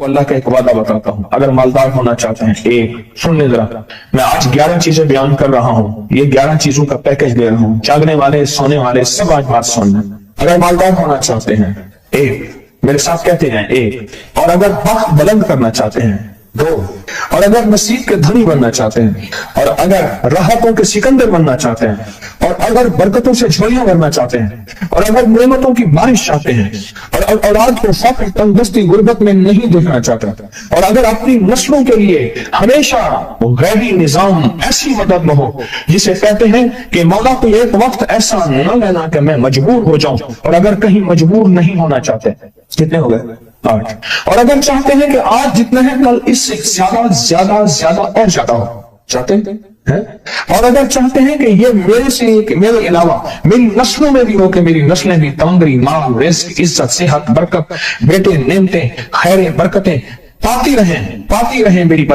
आपको अल्लाह का एक वादा बताता हूँ, अगर मालदार होना चाहते हैं, एक सुनने जरा, मैं आज 11 चीजें बयान कर रहा हूँ, ये 11 चीजों का पैकेज दे रहा हूँ, जागने वाले सोने वाले सब आज बात सुनना। अगर मालदार होना चाहते हैं, एक, मेरे साथ कहते हैं, एक, और अगर वक्त बुलंद करना चाहते हैं, दो, और अगर नसीब के धनी बनना चाहते हैं, और अगर राहतों के सिकंदर बनना चाहते हैं, और अगर बरकतों से झोलियां भरना चाहते हैं, और अगर नेमतों की बारिश चाहते हैं, और औलाद को फक्र तंगदस्ती गुर्बत में नहीं देखना चाहते, और अगर अपनी नस्लों के लिए हमेशा गैबी निजाम ऐसी मदद में हो जिसे कहते हैं कि मौला को एक वक्त ऐसा न लेना कि मैं मजबूर हो जाऊं, और अगर कहीं मजबूर नहीं होना चाहते, कितने हो गए? 8। और अगर चाहते हैं कि आज जितना है कल इससे ज्यादा ज्यादा ज्यादा और ज्यादा हो, चाहते हैं? और अगर चाहते हैं कि ये मेरे से, मेरे अलावा मेरी नस्लों में भी हो, कि मेरी नस्लें भी तमंगरी, माल, रिस्क, इज्जत, सेहत, बरकत, बेटे, नेमतें, खैरें, बरकतें पाती रहें मेरी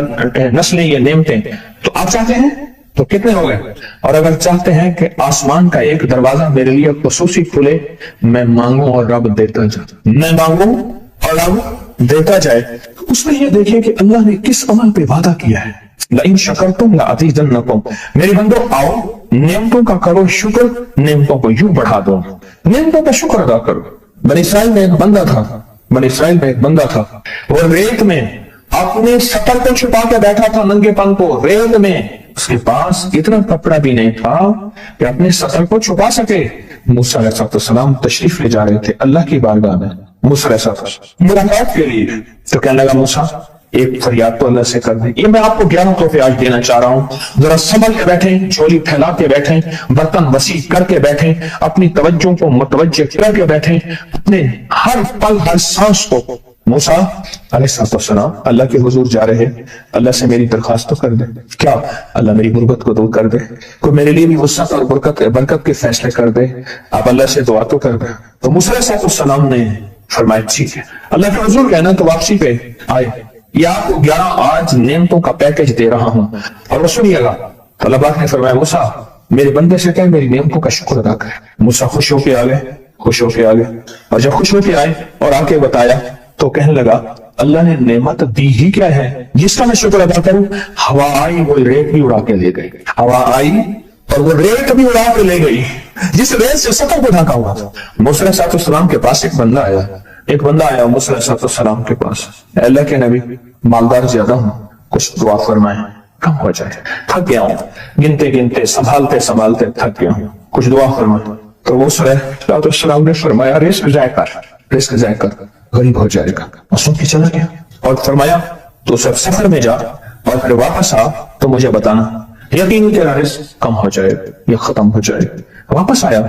नस्लें, ये नेमतें, तो आप चाहते हैं? तो कितने हो गए? और अगर चाहते हैं कि आसमान का एक दरवाजा मेरे लिए खुसूसी खुले, मैं मांगू और रब देता जाए, मैं मांगू और रब देता जाए, तो उसमें ये देखिए कि अल्लाह ने किस अमल पे वादा किया है। लाइन शकरतुम लाअज़ीदन्नकुम, मेरे बंदो आओ नेमतों का करो शुक्र, नेमतों को यूं बढ़ा दो, नेमतों का शुक्र अदा करो। बनी इस्राइल में एक बंदा था, वो रेत में अपने सतर को छुपा के बैठा था, नंगेपन को, रेत में। उसके पास इतना कपड़ा भी नहीं था कि अपने सतर को छुपा सके। मूसा अलैहिस्सलाम तशरीफ ले जा रहे थे अल्लाह की बारगाह में, मूसा अलैहिस्सलाम मुलाकात के लिए। तो कहने लगा, मूसा एक फरियाद तो अल्लाह से कर दे। ये मैं आपको 11 तोहफे आज देना चाह रहा हूं, जरा संभल के बैठे, झोली फैला के बैठे, बर्तन वसी करके बैठे, अपनी तवज्जो को मुतवज्जे करके बैठे, अपने हर पल हर सांस को। मूसा अलैहिस्सलाम अल्लाह के हुजूर जा रहे हैं, अल्लाह से मेरी दरखास्त तो कर दे। क्या? अल्लाह मेरी गुर्बत को दूर कर दे, कोई मेरे लिए भी वसअत और बरकत के फैसले कर दे, आप अल्लाह से दुआ तो कर दे। तो मूसा अलैहिस्सलाम ने फरमाया ठीक है। अल्लाह के हुजूर कहना तो वापसी पे आए, या आपको 11 आज नेमतों का पैकेज दे रहा हूं, और वो सुनिएगा। तो अल्लाह पाक ने फरमाया, मूसा मेरे बंदे से कह मेरी नेमतों का शुक्र अदा करे। मूसा खुश होके आ गए, और जब खुश होके आए और आके बताया, तो कहने लगा, अल्लाह ने नेमत दी ही क्या है जिसका मैं शुक्र अदा करूं? हवा आई, वो रेत भी उड़ा के ले गई, हवा आई और वो रेत भी उड़ा के ले गई, जिस रेत से सतर को ढका हुआ था। मूसा अलैहिस्सलाम के पास एक बंदा आया मूसा अलैहिस्सलाम के पास, अल्लाह के नबी मालदार ज्यादा हूं, कुछ दुआ फरमाए, कम हो जाए, थक गया हूं, गिनते गिनते संभालते थक गया हूं, कुछ दुआ फरमाए। तो मूसा अलैहिस्सलाम ने फरमाया, रिस्क जाए कर, गरीब हो जाएगा। और सुन के चला गया और फरमाया, तो सब सफर में जा और फिर वापस आ तो मुझे बताना, यकीन तेरा रिस्क कम हो जाए या खत्म हो जाए। वापस आया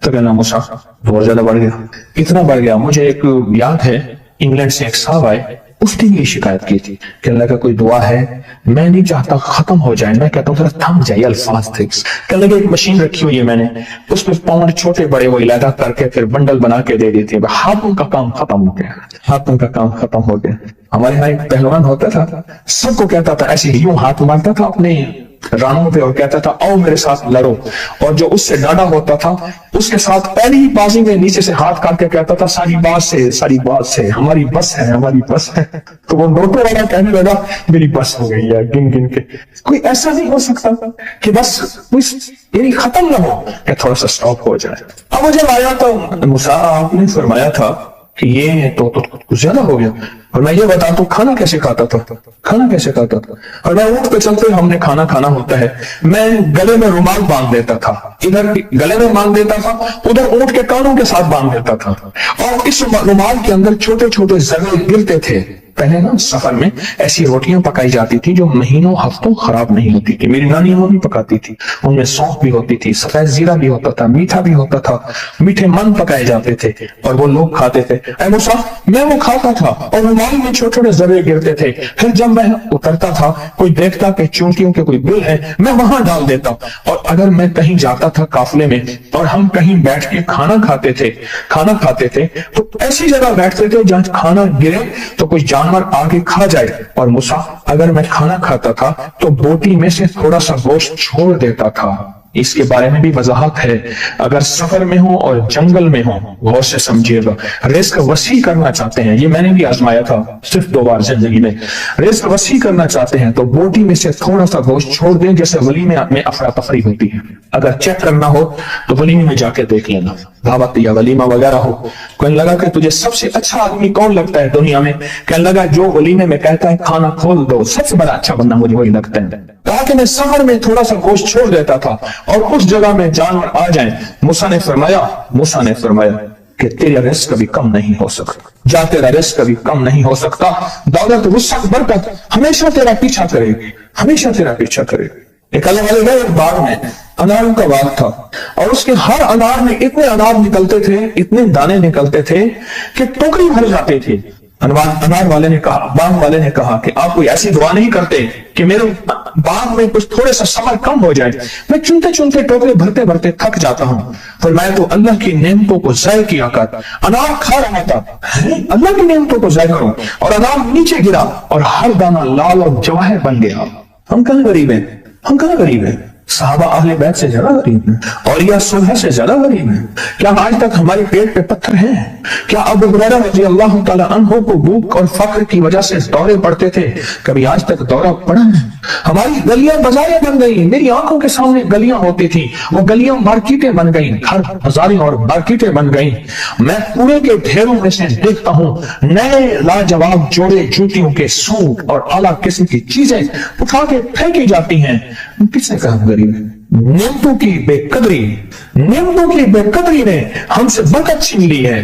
तो कहना, मूसा बहुत ज्यादा बढ़ गया, इतना बढ़ गया, मुझे एक याद है इंग्लैंड से एक साहब आए, उसने ये शिकायत की थी कि अल्लाह का कोई दुआ है, मैं नहीं चाहता खत्म हो जाए, मैं कहता हूँ जरा थम जाइए, अल्फाज थे। कहने लगे, एक मशीन रखी हुई है मैंने, उसमें पाउंड छोटे बड़े वो इलादा करके फिर बंडल बना के दे देती है, हाथों का काम खत्म हो गया। हमारे यहाँ एक पहलवान होता था, सबको कहता था ऐसे यूं हाथ मारता था अपने रानों पे और कहता था, आओ मेरे साथ लड़ो, और जो उससे डाटा होता था उसके साथ पहली ही बाजी में नीचे से हाथ काट के कहता था, सारी बात से हमारी बस है। तो वो नोटों वाला कहने लगा, मेरी बस हो गई है, गिन गिन के। कोई ऐसा नहीं हो सकता कि बस यही खत्म ना हो, कि थोड़ा सा स्टॉप हो जाए। अब मुझे आया तो मूसा आपने फरमाया था कि ये तो कुछ ज्यादा हो गया, और मैं ये बता दूं खाना कैसे खाता था। और मैं ऊँट पे चलते हमने खाना खाना होता है, मैं गले में रुमाल बांध देता था, इधर गले में बांध देता था, उधर ऊँट के कानों के साथ बांध देता था, और इस रुमाल के अंदर छोटे छोटे जर्रे गिरते थे। पहले ना सफर में ऐसी रोटियां पकाई जाती थी जो महीनों हफ्तों खराब नहीं होती थी, मेरी नानी वो भी पकाती थी, उनमें सौंफ भी होती थी, सफेद जीरा भी होता था, मीठा भी होता था, मीठे मन पकाए जाते थे और वो लोग खाते थे। मैं वो खाता था और रुमाल में छोटे छोटे जर्रे गिरते थे। फिर जब मैं उतरता था, कोई देखता कि चूंटियों के कोई बिल है, मैं वहां डाल देता। और अगर मैं कहीं जाता था काफले में और हम कहीं बैठ के खाना खाते थे तो ऐसी जगह बैठते थे जहां खाना गिरे तो कोई जानवर आगे खा जाए। और मूसा अगर मैं खाना खाता था तो बोटी में से थोड़ा सा गोश्त छोड़ देता था इसके बारे में भी वजाहत है। अगर सफर में हो और जंगल में हो, गौर से समझिएगा, रिस्क वसी करना चाहते हैं, ये मैंने भी आजमाया था सिर्फ 2 बार जिंदगी में। रिस्क वसी करना चाहते हैं तो बोटी में से थोड़ा सा गोश्त छोड़ दें, जैसे वलीमे में अफरा तफरी होती है। अगर चेक करना हो तो वलीमे में जाके देख लेना, दावत या वलीमा वगैरह हो, कहने लगा कि तुझे सबसे अच्छा आदमी कौन लगता है दुनिया में? कहने लगा जो वलीमे में कहता है खाना खोल दो, सबसे बड़ा अच्छा बंदा मुझे वही लगता है। कहा कि मैं सफर में थोड़ा सा गोश्त छोड़ देता था और उस जगह में जानवर आ जाएं। मूसा ने फरमाया कि तेरा रिस्क कभी कम नहीं हो सकता, जा तेरा रिस्क कभी कम नहीं हो सकता। दौलत, वुसअत, बरकत हमेशा तेरा पीछा करेगी, हमेशा तेरा पीछा करेगी। एक अल्लाह वाले गए बाग में, अनारों का बाग था और उसके हर अनार में इतने अनार निकलते थे, इतने दाने निकलते थे कि टोकरी भर जाती थी। अनार वाले ने कहा, बाग वाले ने कहा कि आप कोई ऐसी दुआ नहीं करते कि मेरे बाग में कुछ थोड़े सा समर कम हो जाए, मैं चुनते चुनते टोकरे भरते भरते थक जाता हूँ। फिर मैं तो अल्लाह की नेमतों को ज़ाय किया कर, अनार खा रहा था, अल्लाह की नेमतों को ज़ाय करूं, और अनार नीचे गिरा और हर दाना लाल और जवाहर बन गया। हम कहाँ गरीब हैं, हम कहाँ गरीब हैं? सहाबा अहले बैत से ज्यादा गरीब हैं और या सुलह से ज्यादा गरीब हैं। क्या आज तक हमारे पेट पे पत्थर हैं? क्या अबू हुरैरा रज़ी अल्लाह तआला अन्हु को भूख और फक्र की वजह से दौरे पड़ते थे? कभी आज तक दौरा पड़ा है? हमारी गलियां बाजारें बन गई, मेरी आंखों के सामने गलियां होती थी, वो गलियां मार्केटें बन गई, घर बाजारें और मार्केटें बन गई। मैं कूड़े के ढेरों में से देखता हूँ नए लाजवाब जोड़े जूतियों के सूट और आला किस्म की चीजें उठा के फेंकी जाती हैं। किसने कहा गरीब? नेमतों की बेकदरी, नेमतों की बेकदरी ने हमसे बरकत छीन ली है,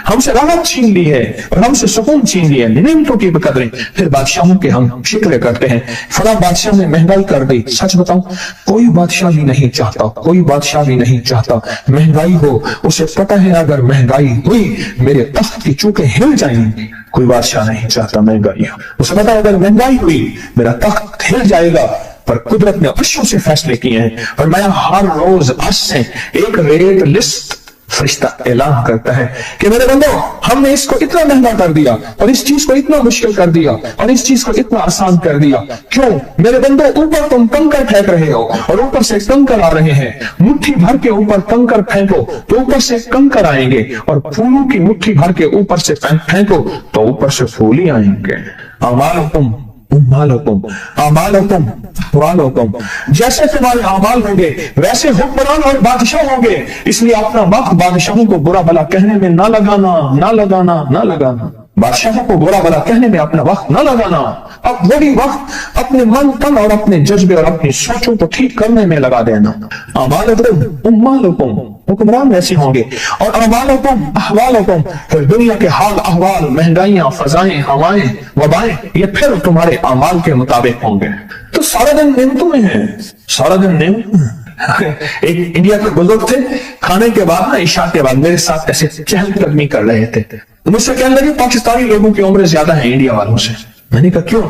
हमसे राहत छीन ली है और हमसे सुकून छीन लिया। नेमतों की बेकदरी। फिर बादशाहों के हम शिकवे करते हैं, फला बादशाह ने महंगाई कर दी। सच बताऊं, कोई बादशाह भी नहीं चाहता, कोई बादशाह भी नहीं चाहता महंगाई हो। उसे पता है अगर महंगाई हुई मेरे तख्त की चूकें हिल जाएंगी। कोई बादशाह नहीं चाहता महंगाई हो, उसे पता है अगर महंगाई हुई मेरा तख्त हिल जाएगा। पर कुदरत ने अर्शों से फैसले किए हैं और मैं हर रोज अर्श से एक रेट लिस्ट फरिश्ता ऐलान करता है कि मेरे बंदो, हमने इसको इतना महंगा कर दिया और इस चीज को इतना मुश्किल कर दिया और इस चीज को इतना आसान कर दिया। क्यों मेरे बंदो? ऊपर तुम कंकर फेंक रहे हो और ऊपर से कंकर आ रहे हैं। मुट्ठी भर के ऊपर कंकर फेंको तो ऊपर से कंकर आएंगे, और फूलों की मुट्ठी भर के ऊपर से फेंको तो ऊपर से फूल ही आएंगे। अमालुकुम उम्मालुकुम अमालुकुम अहवालुकुम। जैसे तुम्हारे अमाल होंगे वैसे हुक्मरान और बादशाह होंगे। इसलिए अपना वक्त बादशाहों को बुरा भला कहने में ना लगाना, ना लगाना, ना लगाना। बादशाहों को बुरा भला कहने में अपना वक्त ना लगाना। अब वही वक्त अपने मन तन और अपने जज्बे और अपनी सोचों को ठीक करने में लगा देना। अमालुकुम उम्मालुकुम, हुक्मरान ऐसे होंगे, और अहवालुकुम अहवालुकुम, फिर दुनिया के हाल अहवाल, महंगाइयां, फजाएं, हवाएं, वबाएं, ये फिर तुम्हारे अमाल के मुताबिक होंगे। तो सारा दिन नेमतों में है, सारा दिन नेमतों में। एक इंडिया के बुजुर्ग थे, खाने के बाद ना इशा के बाद मेरे साथ ऐसे चहलकदमी कर रहे थे। मुझसे कहने लगे पाकिस्तानी लोगों की उम्र ज्यादा है इंडिया वालों से। मैंने कहा क्यों?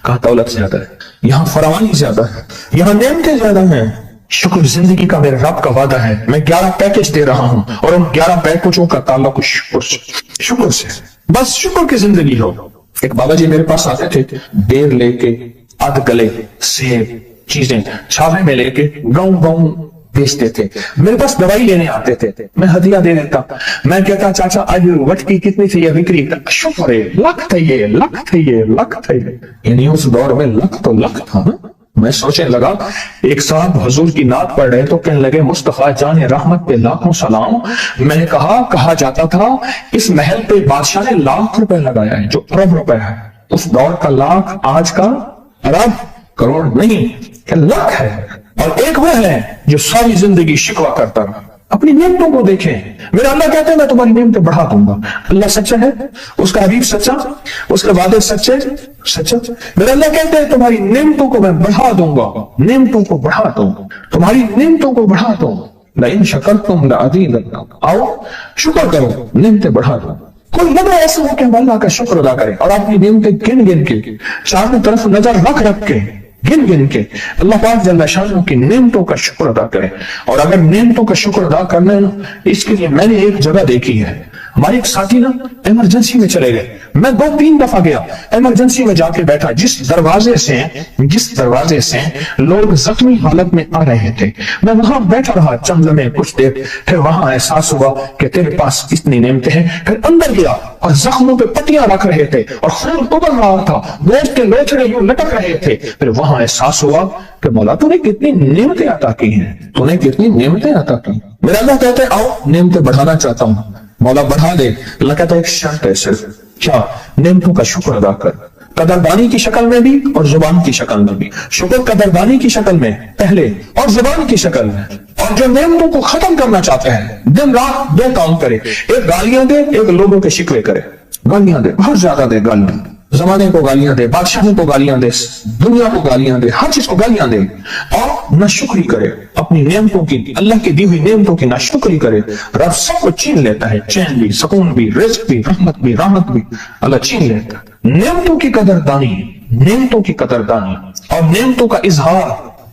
कहा दौलत ज्यादा है, यहाँ फरावानी ज्यादा है, यहाँ नेमतें ज्यादा हैं। शुक्र जिंदगी का मेरे रब का वादा है, मैं 11 पैकेज दे रहा हूँ और उन 11 पैकेजों का ताल्लुक शुक्र से। बस शुक्र की जिंदगी हो। एक बाबा जी मेरे पास आते थे, बेर लेके, अध गले सेब चीजें छावे में लेके गाँव बेचते थे। मेरे पास दवाई लेने आते थे, मैं हदिया दे देता। मैं कहता चाचा आज वटकी कितनी थी? बिक्री शुक्र है, लख थे ये, लख थे ये, लख थे ये। यानी उस दौर में लख तो लख था ना। मैं सोचने लगा, एक साहब हुजूर की नात पढ़ रहे तो कहने लगे मुस्तफा जान रहमत पे लाखों सलाम। मैंने कहा जाता था इस महल पे बादशाह ने लाख रुपए लगाया है, जो अरब रुपए है। उस दौर का लाख आज का अरब करोड़ नहीं, लाख है। और एक वो है जो सारी जिंदगी शिकवा करता रहा। अपनी नेमतों को देखें। मेरा अल्लाह कहते हैं मैं तुम्हारी नेमतें बढ़ा दूंगा। अल्लाह सच्चा है, उसका हबीब सच्चा, उसके वादे सच्चे सच्चा। मेरा अल्लाह कहते हैं तुम्हारी नेमतों को मैं बढ़ा दूंगा, नेमतों को बढ़ा दूंगा, तुम्हारी नेमतों को बढ़ा दूंगा। लाइन शकरतुम लअज़ीदन्नकुम, आओ शुक्र करो, नेमतें बढ़ा दो। कोई लगा ऐसा हो कि हम अल्लाह का शुक्र अदा करें और अपनी नेमतें गिन गिन के, चारों तरफ नजर रख के, गिन गिन के अल्लाह पाक जल्ला शान की नेमतों का शुक्र अदा करें। और अगर नेमतों का शुक्र अदा करना है, इसके लिए मैंने एक जगह देखी है, ہمارے ایک ساتھی نا ایمرجنسی میں چلے گئے, میں 2-3 دفعہ گیا, ایمرجنسی میں جا کے بیٹھا, جس دروازے سے لوگ زخمی حالت میں آ رہے تھے, میں وہاں بیٹھا رہا چند لمحے, کچھ دیر, پھر وہاں احساس ہوا کہ تیرے پاس اتنی نعمتیں ہیں. پھر اندر گیا اور زخموں پہ پٹیاں رکھ رہے تھے اور خون ابل رہا تھا, گوشت کے لوتھڑے یوں لٹک رہے تھے. پھر وہاں احساس ہوا کہ مولا تو نے کتنی نعمتیں عطا کی ہیں, تو نے کتنی نعمتیں عطا کی. میرا اللہ کہتے ہیں آؤ نعمتیں بڑھانا چاہتا ہوں. مولا بڑھا دے. اللہ کہتا ہے ایک شرط ہے صرف, کیا؟ نعمتوں کا شکر ادا کر, قدردانی کی شکل میں بھی اور زبان کی شکل میں بھی. شکر قدردانی کی شکل میں پہلے اور زبان کی شکل میں. اور جو نعمتوں کو ختم کرنا چاہتا ہے دن رات 2 کام کرے, ایک گالیاں دے, ایک لوگوں کے شکوے کرے. گالیاں دے, بہت زیادہ دے گالیاں, زمانے کو گالیاں دے, بادشاہوں کو گالیاں دے, دنیا کو گالیاں دے, ہر چیز کو گالیاں دے, اور نہ شکری کرے اپنی نعمتوں کی, اللہ کی دی ہوئی نعمتوں کی نہ شکری کرے. رب سب کو چھین لیتا ہے, چین بھی, سکون بھی, رزق بھی, رحمت بھی, راحت بھی, اللہ چھین لیتا ہے. نعمتوں کی قدردانی, نعمتوں کی قدردانی اور نعمتوں کا اظہار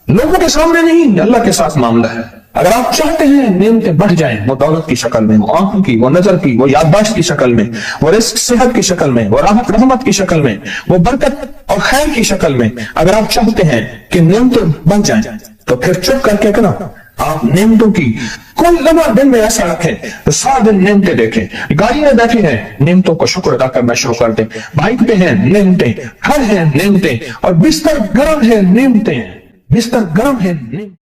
لوگوں کے سامنے نہیں, اللہ کے ساتھ معاملہ ہے. اگر آپ چاہتے ہیں نعمتیں بڑھ جائیں, وہ دولت کی شکل میں, وہ آنکھوں کی, وہ نظر کی, وہ یادداشت کی شکل میں, وہ رزق صحت کی شکل میں, وہ راحت رحمت کی شکل میں, وہ برکت اور خیر کی شکل میں, اگر آپ چاہتے ہیں کہ نعمتیں بڑھ جائیں تو پھر چپ کر کے نا آپ نعمتوں کی کوئی لمحہ دن میں ایسا رکھیں تو سارا دن نعمتیں دیکھیں. گاڑی میں بیٹھے ہیں, نعمتوں کو شکر ادا کرنا شروع کر دیں. بائک پہ ہیں, نعمتیں, گھر ہیں, نعمتیں, اور بستر گرم ہے, نعمتیں, بستر گرم ہے.